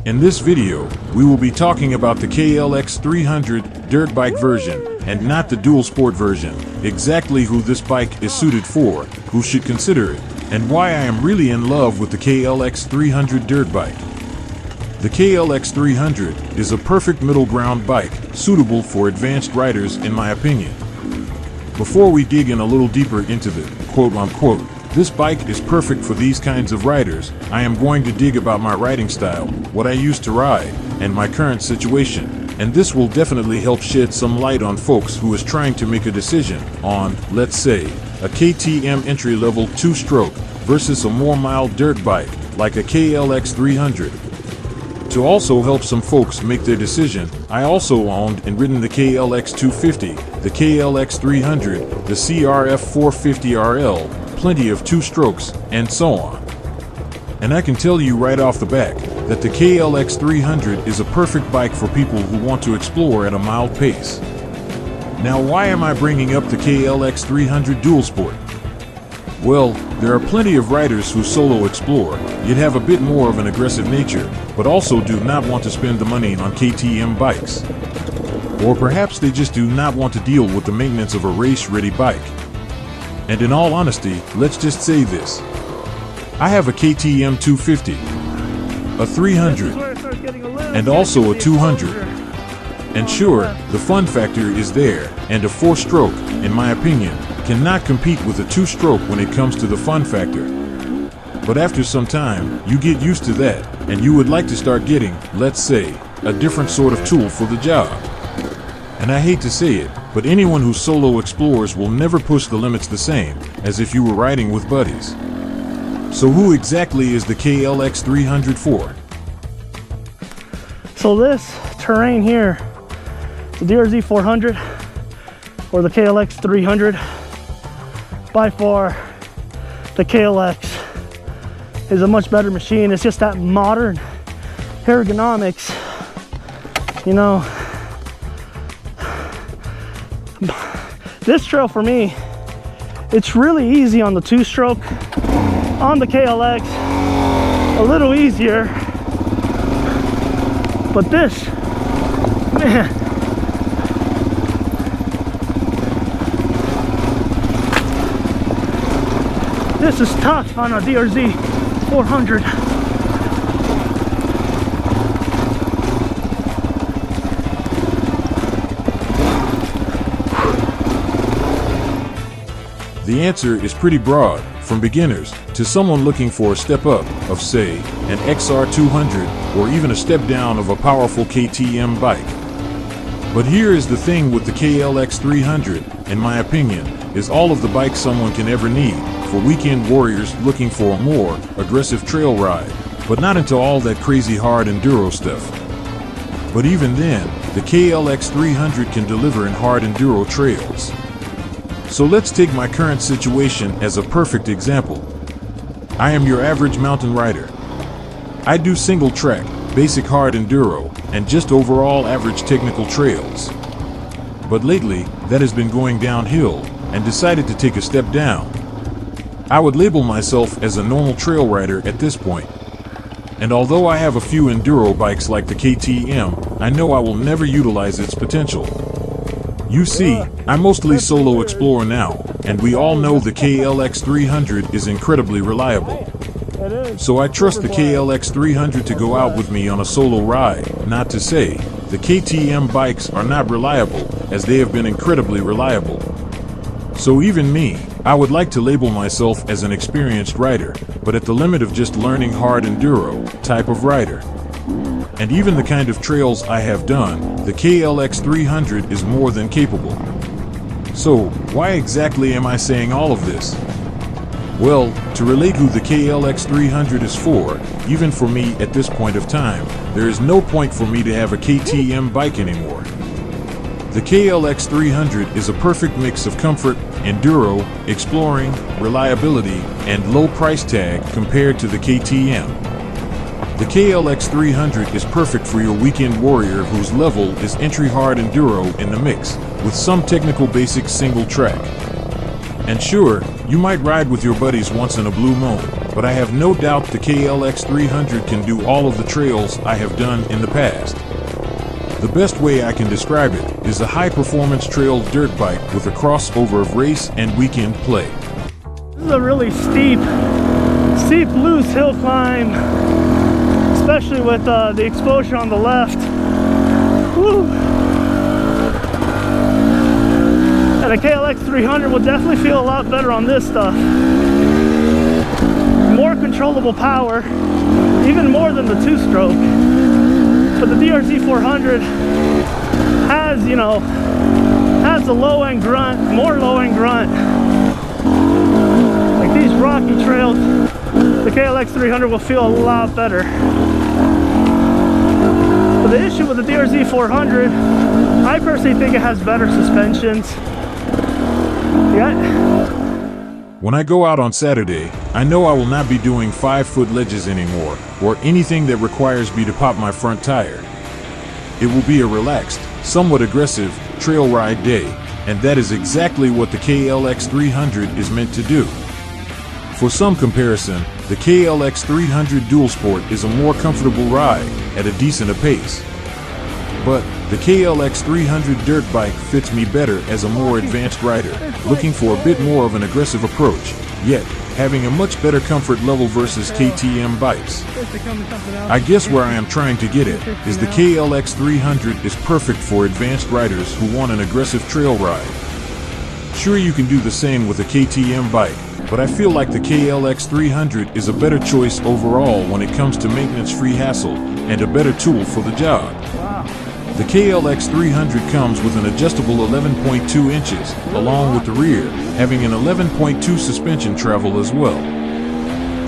In this video, we will be talking about the KLX300 dirt bike version, and not the dual sport version, exactly who this bike is suited for, who should consider it, and why I am really in love with the KLX300 dirt bike. The KLX300 is a perfect middle ground bike, suitable for advanced riders in my opinion. Before we dig in a little deeper into the quote-unquote, this bike is perfect for these kinds of riders, I am going to dig about my riding style, what I used to ride, and my current situation, and this will definitely help shed some light on folks who is trying to make a decision on, let's say, a KTM entry-level 2-stroke versus a more mild dirt bike, like a KLX300. To also help some folks make their decision, I also owned and ridden the KLX250, the KLX300, the CRF450RL, plenty of 2-strokes, and so on. And I can tell you right off the back that the KLX300 is a perfect bike for people who want to explore at a mild pace. Now, why am I bringing up the KLX300 Dual Sport? Well, there are plenty of riders who solo explore, yet have a bit more of an aggressive nature, but also do not want to spend the money on KTM bikes. Or perhaps they just do not want to deal with the maintenance of a race-ready bike. And in all honesty, let's just say this. I have a KTM 250, a 300, and also a 200. And sure, the fun factor is there, and a 4-stroke, in my opinion, cannot compete with a 2-stroke when it comes to the fun factor. But after some time, you get used to that, and you would like to start getting, let's say, a different sort of tool for the job. And I hate to say it, but anyone who solo explores will never push the limits the same as if you were riding with buddies. So who exactly is the KLX300 for? So this terrain here, the DRZ 400 or the KLX300, by far the KLX is a much better machine. It's just that modern ergonomics, you know. This trail for me, it's really easy on the 2-stroke. On the KLX, a little easier. But this, man, this is tough on a DRZ 400. The answer is pretty broad, from beginners to someone looking for a step up of, say, an XR200 or even a step down of a powerful KTM bike. But here is the thing with the KLX300, in my opinion, is all of the bike someone can ever need for weekend warriors looking for a more aggressive trail ride, but not into all that crazy hard enduro stuff. But even then, the KLX300 can deliver in hard enduro trails. So let's take my current situation as a perfect example. I am your average mountain rider. I do single track, basic hard enduro, and just overall average technical trails. But lately, that has been going downhill, and decided to take a step down. I would label myself as a normal trail rider at this point. And although I have a few enduro bikes like the KTM, I know I will never utilize its potential. You see, I mostly solo explore now, and we all know the KLX300 is incredibly reliable. So I trust the KLX300 to go out with me on a solo ride, not to say the KTM bikes are not reliable, as they have been incredibly reliable. So even me, I would like to label myself as an experienced rider, but at the limit of just learning hard enduro type of rider. And even the kind of trails I have done, the KLX300 is more than capable. So, why exactly am I saying all of this? Well, to relate who the KLX300 is for, even for me at this point of time, there is no point for me to have a KTM bike anymore. The KLX300 is a perfect mix of comfort, enduro, exploring, reliability, and low price tag compared to the KTM. The KLX300 is perfect for your weekend warrior whose level is entry hard enduro in the mix, with some technical basic single track. And sure, you might ride with your buddies once in a blue moon, but I have no doubt the KLX300 can do all of the trails I have done in the past. The best way I can describe it is a high-performance trail dirt bike with a crossover of race and weekend play. This is a really steep, loose hill climb, especially with the exposure on the left. Woo. And a KLX300 will definitely feel a lot better on this stuff. More controllable power, even more than the two-stroke. But the DRZ400 has, you know, has a low-end grunt, more low-end grunt. Like these rocky trails, the KLX300 will feel a lot better. But the issue with the DRZ400, I personally think it has better suspensions. When I go out on Saturday, I know I will not be doing 5-foot ledges anymore, or anything that requires me to pop my front tire. It will be a relaxed, somewhat aggressive trail ride day, and that is exactly what the KLX300 is meant to do. For some comparison, the KLX300 Dual Sport is a more comfortable ride at a decent pace. But the KLX300 dirt bike fits me better as a more advanced rider, looking for a bit more of an aggressive approach, yet having a much better comfort level versus KTM bikes. I guess where I am trying to get at is the KLX300 is perfect for advanced riders who want an aggressive trail ride. Sure, you can do the same with a KTM bike, but I feel like the KLX300 is a better choice overall when it comes to maintenance-free hassle and a better tool for the job. The KLX300 comes with an adjustable 11.2 inches, along with the rear, having an 11.2 suspension travel as well.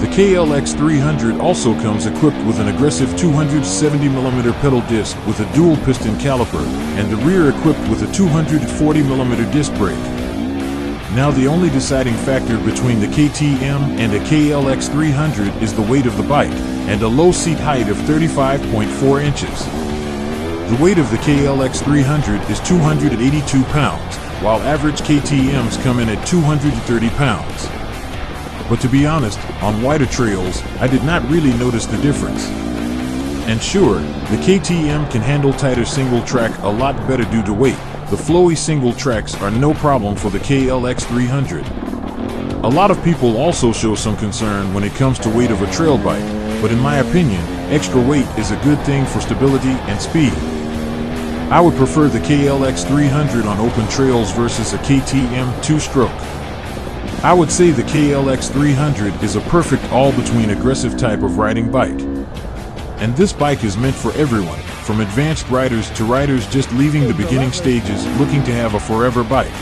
The KLX300 also comes equipped with an aggressive 270mm pedal disc with a dual piston caliper, and the rear equipped with a 240mm disc brake. Now the only deciding factor between the KTM and a KLX300 is the weight of the bike, and a low seat height of 35.4 inches. The weight of the KLX300 is 282 pounds, while average KTMs come in at 230 pounds. But to be honest, on wider trails, I did not really notice the difference. And sure, the KTM can handle tighter single track a lot better due to weight. The flowy single tracks are no problem for the KLX300. A lot of people also show some concern when it comes to weight of a trail bike, but in my opinion, extra weight is a good thing for stability and speed. I would prefer the KLX300 on open trails versus a KTM two-stroke. I would say the KLX300 is a perfect all-between aggressive type of riding bike. And this bike is meant for everyone, from advanced riders to riders just leaving the beginning stages looking to have a forever bike.